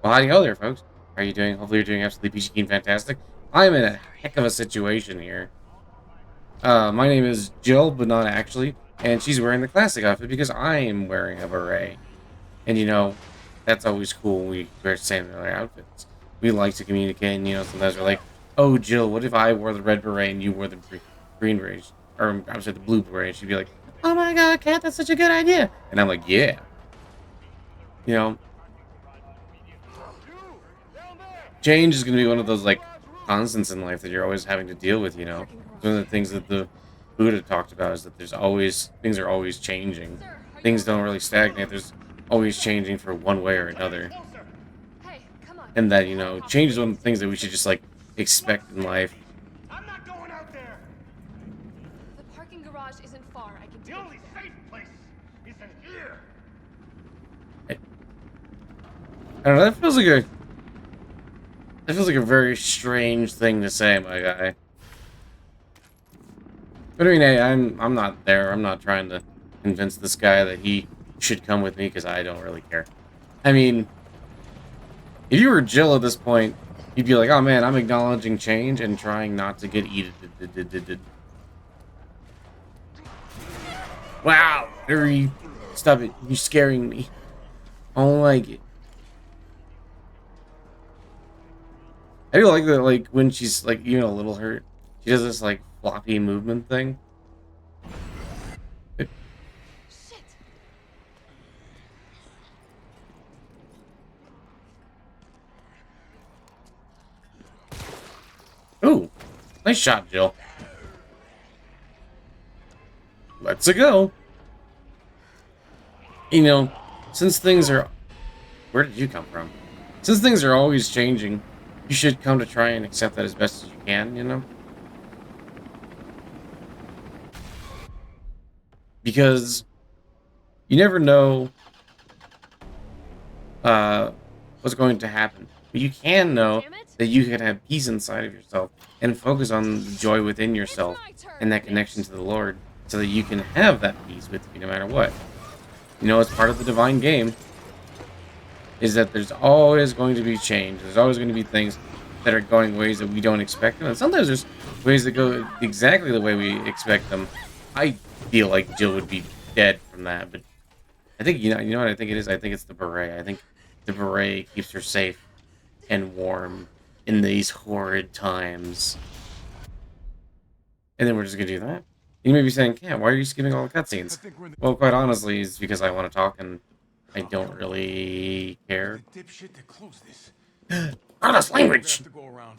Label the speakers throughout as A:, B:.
A: Well, howdy ho there, folks. How are you doing? Hopefully you're doing absolutely peachy keen fantastic. I'm in a heck of a situation here. My name is Jill, but not actually, and she's wearing the classic outfit because I'm wearing a beret. And that's always cool when we wear similar outfits. We like to communicate, and sometimes we're like, "Oh, Jill, what if I wore the red beret and you wore the green beret, or I'm sorry, the blue beret?" And she'd be like, "Oh my God, Cat, that's such a good idea." And I'm like, "Yeah." You know, Change is going to be one of those like constants in life that you're always having to deal with. One of the things that the Buddha talked about is that there's always things are always changing. Things don't really stagnate. There's always changing for one way or another,
B: Hey, come on.
A: and that change is one of the things that we should just like expect in life.
C: I'm not going out there.
B: The parking garage isn't far. I can
C: The
B: take
C: only
B: you there.
C: safe place is in here.
A: I don't know. That feels like a very strange thing to say, my guy. But I mean, hey, I'm not there. I'm not trying to convince this guy that he should come with me because I don't really care. I mean, if you were Jill at this point, you'd be like, "Oh man, I'm acknowledging change and trying not to get eaten." Wow, hurry! Stop it! You're scaring me. I don't like it. I do like that, like when she's like even a little hurt, she does this like floppy movement thing.
B: Shit!
A: Ooh, nice shot, Jill. Let's go. You know, since things are... Where did you come from? Since things are always changing, you should come to try and accept that as best as you can. Because you never know what's going to happen. But you can know
B: Damn it!
A: that you can have peace inside of yourself and focus on the joy within
B: It's
A: yourself
B: my turn,
A: and that connection
B: bitch.
A: to the Lord so that you can have that peace with you no matter what. It's part of the divine game is that there's always going to be change. There's always going to be things that are going ways that we don't expect them. And sometimes there's ways that go exactly the way we expect them. I feel like Jill would be dead from that, but I think you know what I think it is? I think it's the beret. I think the beret keeps her safe and warm in these horrid times. And then we're just gonna do that. You may be saying, "Yeah, why are you skipping all the cutscenes?" Well, quite honestly, it's because I want to talk and I don't really care.
C: The dipshit that closed this.
A: Honest language.
C: To go around.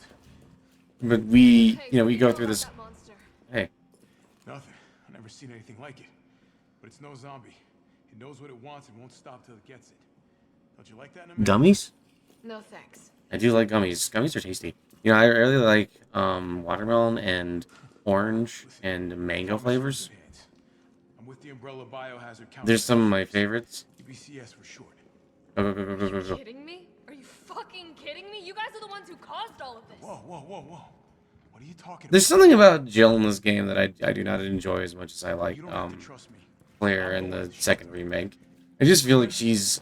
A: But we,
B: Okay,
A: we go
B: what
A: through
B: about
A: this.
B: that monster?
A: Hey,
C: Nothing. I've never seen anything like it. But it's no zombie. It knows what it wants and won't stop till it gets it. Don't you like that in a man?
A: gummies?
B: No thanks.
A: I do like gummies. Gummies are tasty. I really like watermelon and orange and mango flavors.
C: I'm with the Umbrella Biohazard Counter.
A: There's some of my favorites.
C: UBCS for short.
A: Go, go, go, go, go, go.
B: Kidding me? Are you fucking kidding me? You guys are the ones who caused all of this.
C: Whoa, whoa, whoa, whoa. What are you talking
A: There's
C: about?
A: something about Jill in this game that I do not enjoy as much as I like
C: You don't have to trust me.
A: Claire in the second remake. I just feel like she's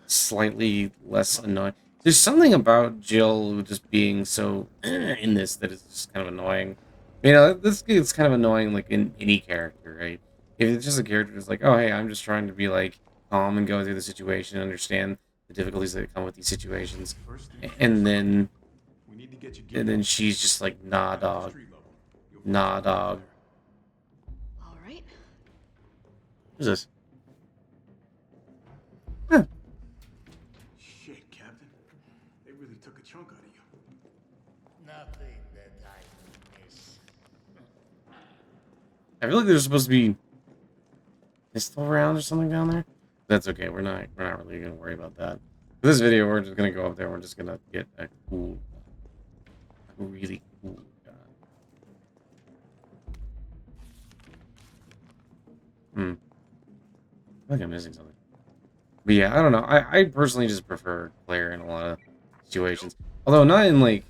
A: slightly less annoying. There's something about Jill just being so in this that is just kind of annoying. This is kind of annoying, like in any character, right? If it's just a character that's like, "Oh, hey, I'm just trying to be like calm and go through the situation, understand the difficulties that come with these situations," and then
C: We need to get you
A: she's just like, "Nah, dog, nah, dog."
B: All right.
A: Who's this? Huh.
C: Shit, Captain. They really took a chunk out of you.
D: Nothing that I miss.
A: I feel like there's supposed to be pistol rounds or something down there. That's okay. We're not really gonna worry about that. For this video, we're just gonna go up there. We're just gonna get a really cool gun. I think I'm missing something. But yeah, I don't know. I personally just prefer Claire in a lot of situations. Although not in like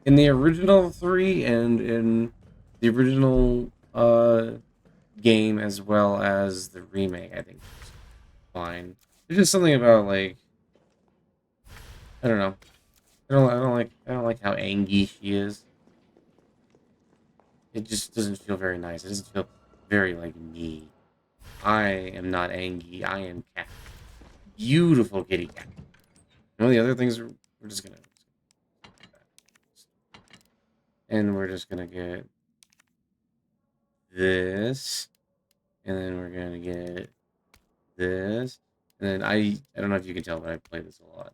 A: in the original 3 and in the original game as well as the remake, I think it's fine. There's just something about like I don't know. I don't like how angry she is. It just doesn't feel very nice. It doesn't feel very like me. I am not angry. I am cat. Beautiful kitty cat. One of the other things we're just gonna, and we're just gonna get this, and then we're gonna get this, and then I don't know if you can tell, but I play this a lot.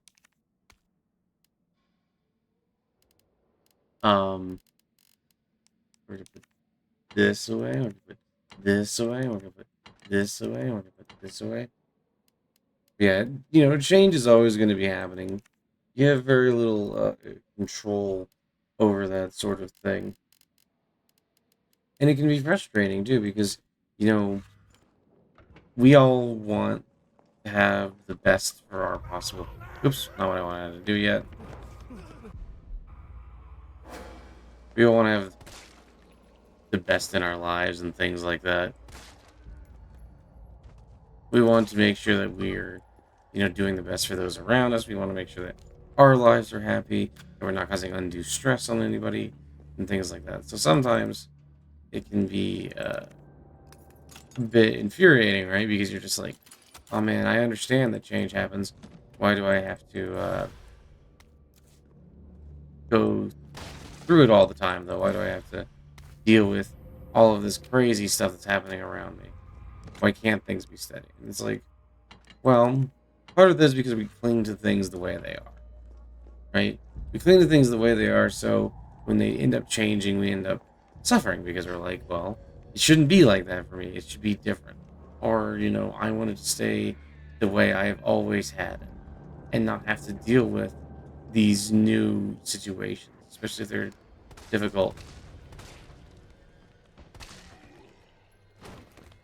A: We're gonna put this away. We're gonna put this away. We're gonna put this away. We're gonna put this away. Yeah, change is always going to be happening. You have very little control over that sort of thing. And it can be frustrating too because, you know, we all want to have the best for our possible. Oops, not what I wanted to do yet. We all want to have the best in our lives and things like that. We want to make sure that we're, doing the best for those around us. We want to make sure that our lives are happy, that we're not causing undue stress on anybody, and things like that. So sometimes it can be a bit infuriating, right? Because you're just like, oh man, I understand that change happens. Why do I have to go through it all the time, though? Why do I have to deal with all of this crazy stuff that's happening around me? Why can't things be steady? And it's like, well, part of this is because we cling to things the way they are, right? We cling to things the way they are, so when they end up changing, we end up suffering because we're like, well, it shouldn't be like that for me. It should be different. Or, I wanted to stay the way I've always had it and not have to deal with these new situations, especially if they're difficult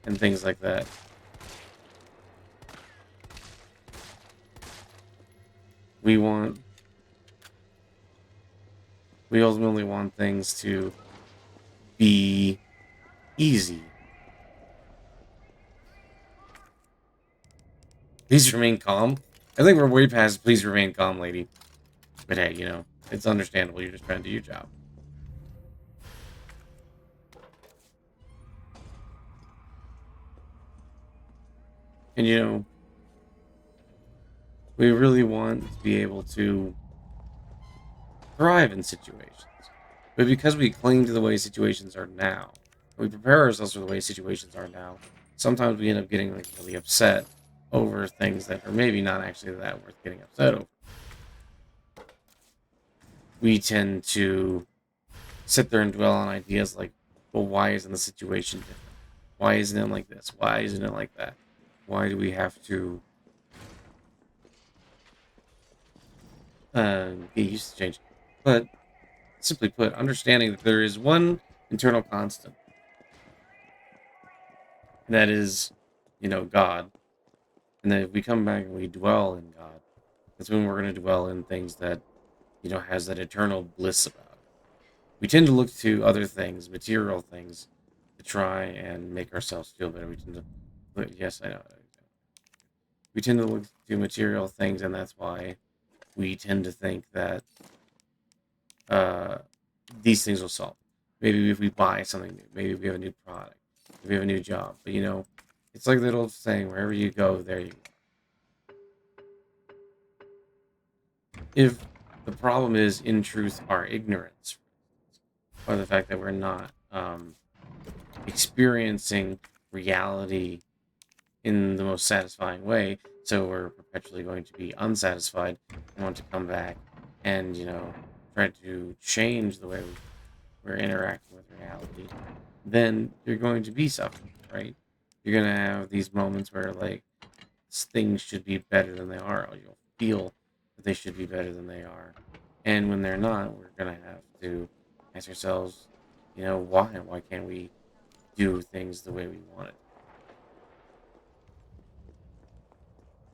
A: and things like that. We want, we ultimately want things to be easy. Please remain calm. I think we're way past please remain calm, lady. But hey, it's understandable. You're just trying to do your job. And we really want to be able to thrive in situations. But because we cling to the way situations are now, we prepare ourselves for the way situations are now, sometimes we end up getting like really upset over things that are maybe not actually that worth getting upset over. We tend to sit there and dwell on ideas like, well, why isn't the situation different? Why isn't it like this? Why isn't it like that? Why do we have to get used to change? But simply put, understanding that there is one internal constant, and that is, God. And that if we come back and we dwell in God, that's when we're going to dwell in things that, has that eternal bliss about it. We tend to look to other things, material things, to try and make ourselves feel better. We tend to, yes, I know. We tend to look to material things, and that's why we tend to think that uh, these things will solve. Maybe if we buy something new, maybe if we have a new product, if we have a new job. But it's like that old saying: wherever you go, there you go. If the problem is, in truth, our ignorance, or the fact that we're not experiencing reality in the most satisfying way, so we're perpetually going to be unsatisfied and want to come back and try to change the way we're interacting with reality, then you're going to be suffering, right? You're going to have these moments where like things should be better than they are, or you'll feel that they should be better than they are, and when they're not, we're going to have to ask ourselves, why can't we do things the way we want it?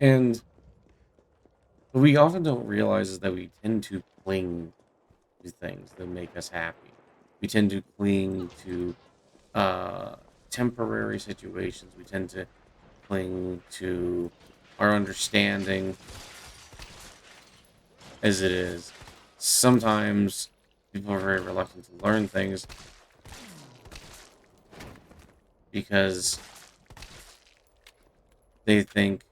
A: And what we often don't realize is that we tend to cling to things that make us happy. We tend to cling to uh, temporary situations. We tend to cling to our understanding as it is. Sometimes people are very reluctant to learn things because they think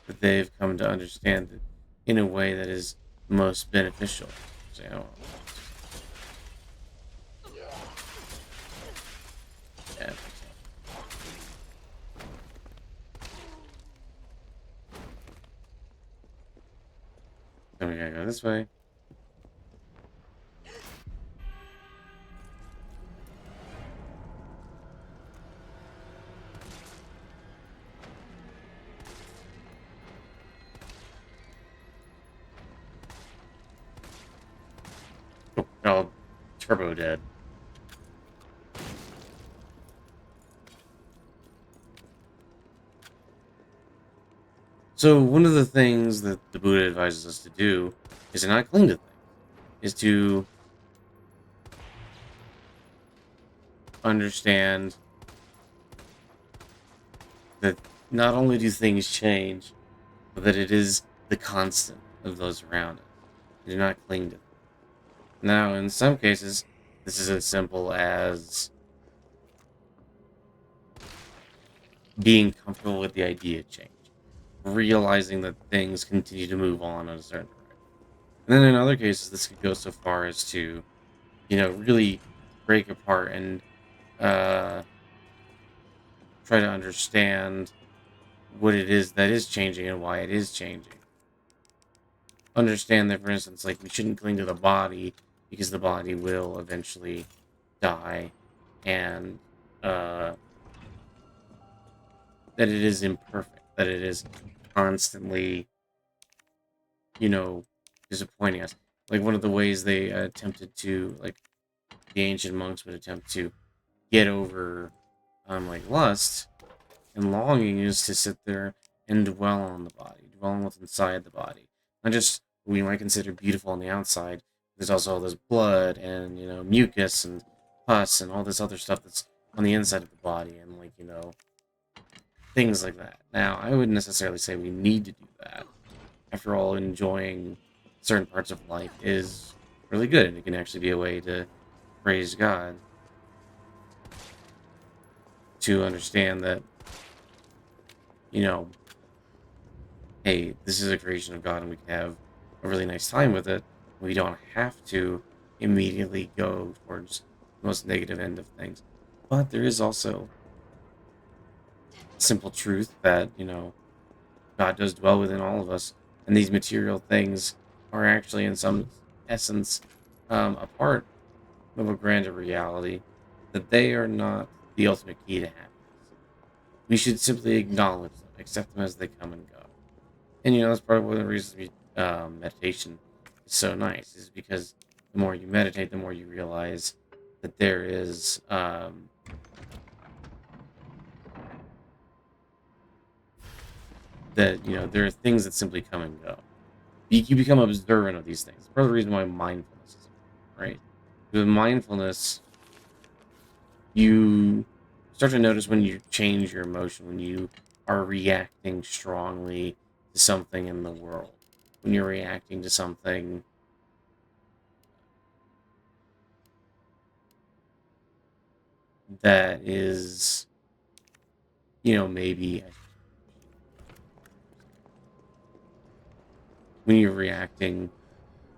A: that they've come to understand it in a way that is most beneficial. So, yeah. Then we gotta go this way. Oh, turbo dead. So one of the things that the Buddha advises us to do is to not cling to things, is to understand that not only do things change, but that it is the constant of those around us. Do not cling to them. Now, in some cases, this is as simple as being comfortable with the idea of change, realizing that things continue to move on at a certain rate. And then in other cases, this could go so far as to, really break apart and uh, try to understand what it is that is changing and why it is changing. Understand that, for instance, like we shouldn't cling to the body because the body will eventually die, and uh, that it is imperfect, that it is constantly, you know, disappointing us. Like one of the ways they attempted to, like the ancient monks would attempt to get over, like lust and longing, is to sit there and dwell on the body, dwell on what's inside the body. Not just what we might consider beautiful on the outside. There's also all this blood and, mucus and pus and all this other stuff that's on the inside of the body, and like, things like that. Now, I wouldn't necessarily say we need to do that. After all, enjoying certain parts of life is really good, and it can actually be a way to praise God. To understand that, you know, hey, this is a creation of God and we can have a really nice time with it. We don't have to immediately go towards the most negative end of things. But there is also simple truth that, God does dwell within all of us, and these material things are actually, in some essence, a part of a grander reality, that they are not the ultimate key to happiness. We should simply acknowledge them, accept them as they come and go. And that's part of one of the reasons meditation is so nice, is because the more you meditate, the more you realize that there is there are things that simply come and go. You become observant of these things. Part of the reason why mindfulness is important, right? With mindfulness, you start to notice when you change your emotion, when you are reacting strongly to something in the world, when you're reacting to something that is, maybe when you're reacting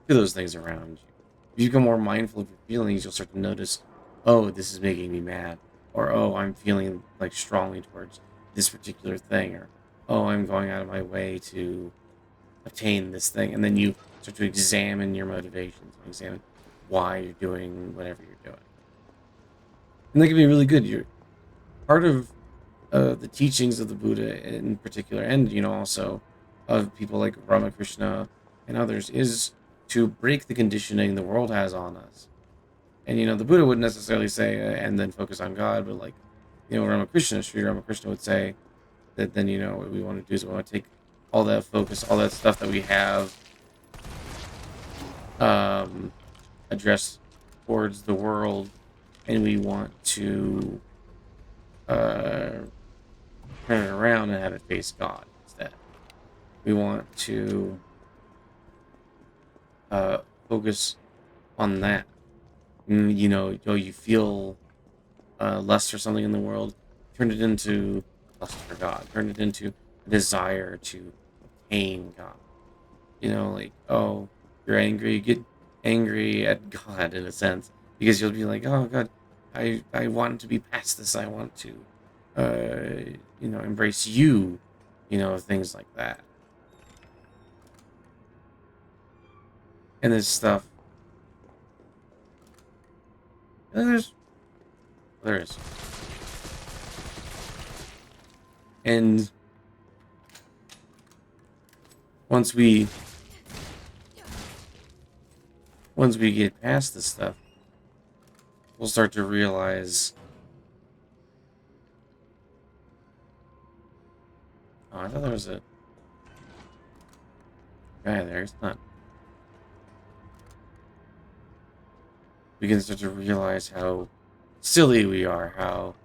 A: to those things around you. If you become more mindful of your feelings, you'll start to notice, oh, this is making me mad, or oh, I'm feeling like strongly towards this particular thing, or oh, I'm going out of my way to obtain this thing. And then you start to examine your motivations and examine why you're doing whatever you're doing. And that can be really good. You're part of the teachings of the Buddha in particular, and also of people like Ramakrishna and others, is to break the conditioning the world has on us. And the Buddha wouldn't necessarily say and then focus on God, but like Ramakrishna, Sri Ramakrishna would say that then what we want to do is we want to take all that focus, all that stuff that we have addressed towards the world, and we want to turn it around and have it face God instead. We want to uh, focus on that. You know, oh, you feel lust for something in the world, turn it into lust for God, turn it into a desire to obtain God. You know, like, oh, you're angry, you get angry at God in a sense, because you'll be like, oh God, I want to be past this. I want to, embrace you. You know, things like that. And this stuff, there's there is, and once we once we get past this stuff, we'll start to realize. Oh, I thought there was a guy there. It's not. We can start to realize how silly we are, how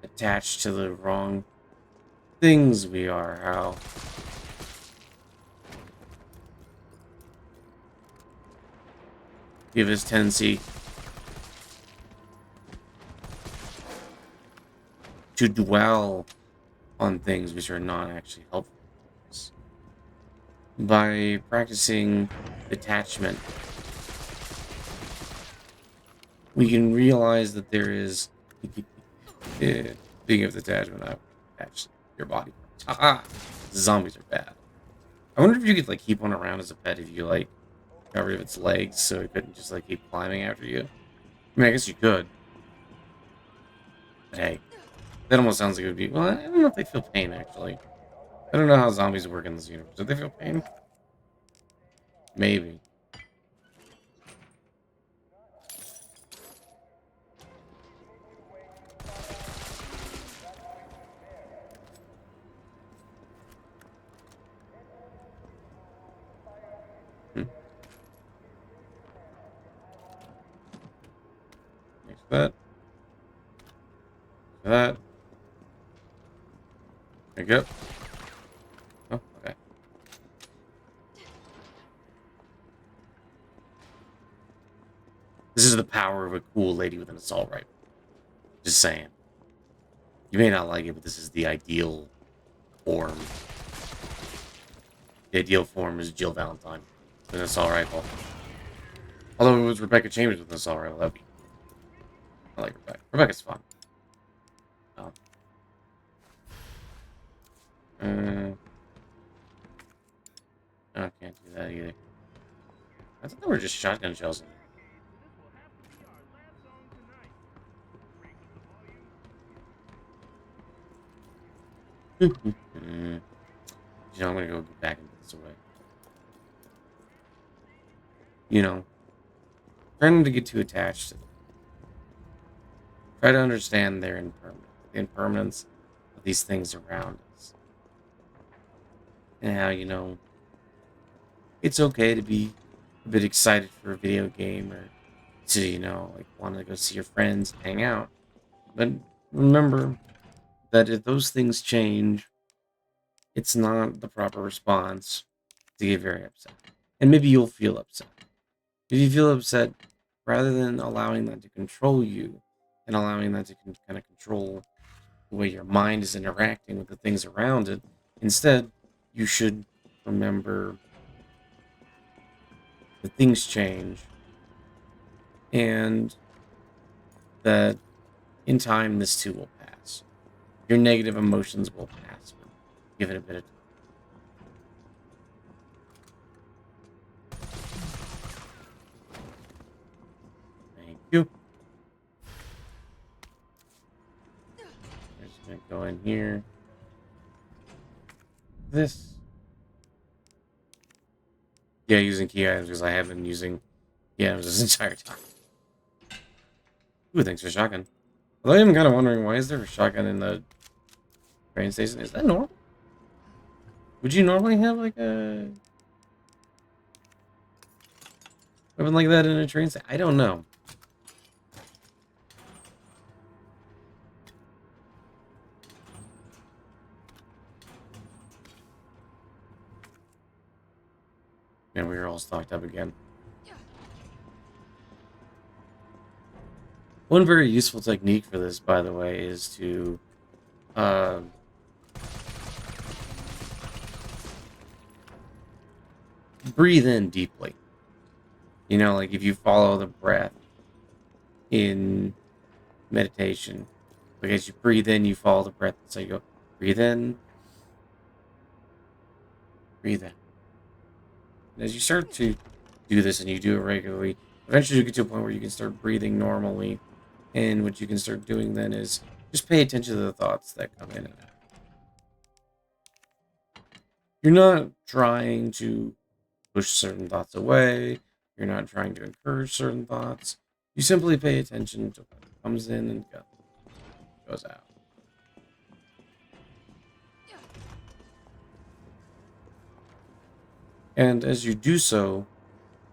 A: attached to the wrong things we are, how we have this tendency to dwell on things which are not actually helpful to us. By practicing detachment, we can realize that there is. Yeah, speaking of detachment, I actually your body parts. Haha! Zombies are bad. I wonder if you could like keep one around as a pet if you like got rid of its legs so it couldn't just like keep climbing after you. I mean, I guess you could. But hey, that almost sounds like it would be. Well, I don't know if they feel pain actually. I don't know how zombies work in this universe. Do they feel pain? Maybe. Hmm. Thanks for that. For that. There you go. Oh, okay. This is the power of a cool lady with an assault rifle. Just saying. You may not like it, but this is the ideal form. The ideal form is Jill Valentine with an assault rifle. Although it was Rebecca Chambers with an assault rifle, that'd be. I like Rebecca. Rebecca's fun. Um, uh, I can't do that either. I thought they were just shotgun shells in there. You know, I'm gonna go get back into this away. You know, try not to get too attached to them. Try to understand their impermanence, the impermanence of these things around us. And how, it's okay to be a bit excited for a video game or to, like want to go see your friends and hang out. But remember that if those things change, it's not the proper response to get very upset. And maybe you'll feel upset. If you feel upset, rather than allowing that to control you and allowing that to kind of control the way your mind is interacting with the things around it, instead, you should remember that things change and that in time this too will pass. Your negative emotions will pass. But give it a bit of time. Thank you. I'm just gonna go in here. This. Yeah, using key items because I have been using key items this entire time. Ooh, thanks for shotgun. Although I'm kind of wondering why is there a shotgun in the train station? Is that normal? Would you normally have like a weapon like that in a train station? I don't know. And we were all stocked up again. One very useful technique for this, by the way, is to uh, breathe in deeply. You know, like if you follow the breath in meditation, like as you breathe in, you follow the breath. So you go, breathe in, breathe in. And as you start to do this and you do it regularly, eventually you get to a point where you can start breathing normally. And what you can start doing then is just pay attention to the thoughts that come in and out. You're not trying to push certain thoughts away. You're not trying to encourage certain thoughts. You simply pay attention to what comes in and goes out. And as you do so,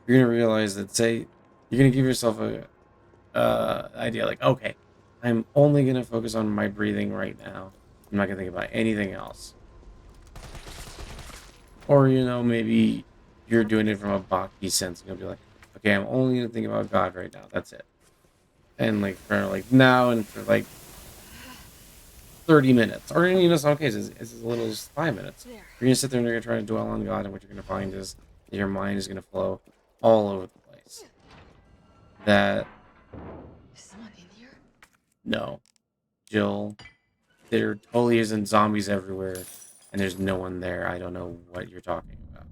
A: you're going to realize that, say, you're going to give yourself a idea like, okay, I'm only going to focus on my breathing right now. I'm not going to think about anything else. Or, you know, maybe you're doing it from a bhakti sense. You'll be like, okay, I'm only going to think about God right now. That's it. And like for like now and for like 30 minutes. Or, you know, some cases, it's as little as 5 minutes.
B: There.
A: You're going to sit there and you're going to try to dwell on God. And what you're going to find is that your mind is going to flow all over the place. That,
B: Is someone in here?
A: no, Jill, there totally isn't zombies everywhere. And there's no one there. I don't know what you're talking about.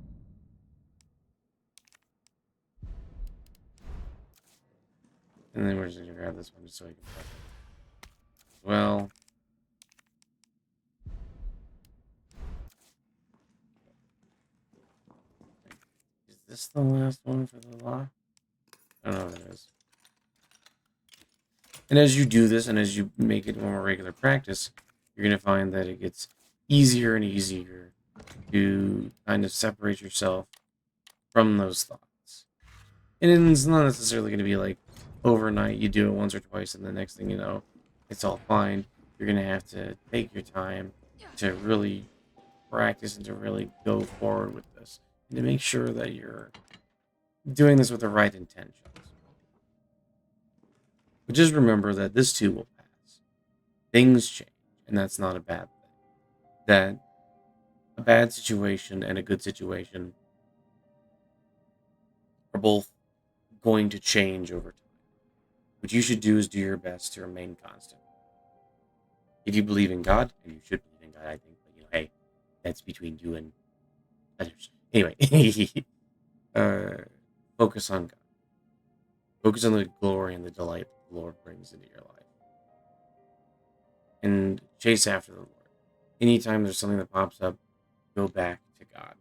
A: And then we're just going to grab this one just so we can prep it. Well, is this the last one for the lock? I don't know if it is. And as you do this and as you make it more regular practice, you're going to find that it gets easier and easier to kind of separate yourself from those thoughts. And it's not necessarily going to be like overnight, you do it once or twice, and the next thing you know, it's all fine. You're going to have to take your time to really practice and to really go forward with this and to make sure that you're doing this with the right intentions. But just remember that this too will pass. Things change, and that's not a bad thing. That a bad situation and a good situation are both going to change over time. What you should do is do your best to remain constant. If you believe in God, and you should believe in God, I think, but you know, hey, that's between you and others. Anyway, focus on God. Focus on the glory and the delight that the Lord brings into your life. And chase after the Lord. Anytime there's something that pops up, go back to God.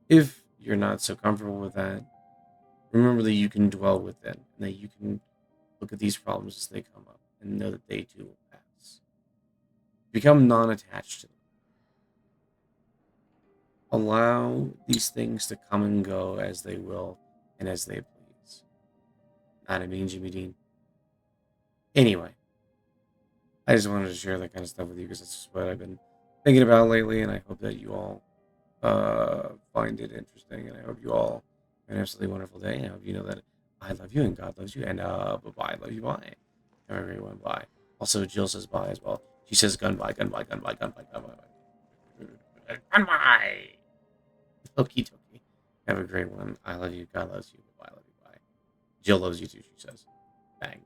A: If you're not so comfortable with that, remember that you can dwell within, and that you can look at these problems as they come up, and know that they too will pass. Become non-attached to them. Allow these things to come and go as they will, and as they please. Not a mean Jimmy Dean. Anyway, I just wanted to share that kind of stuff with you because that's just what I've been thinking about lately, and I hope that you all find it interesting, and I hope you all have an absolutely wonderful day. I hope you know that I love you and God loves you, and bye-bye, love you, bye. Everyone, bye. Also, Jill says bye as well. She says gun bye, gun bye, gun bye, gun bye, gun bye. Gun bye! Okie dokie. Have a great one. I love you, God loves you, bye-bye, love you, bye. Jill loves you too, she says. Bang.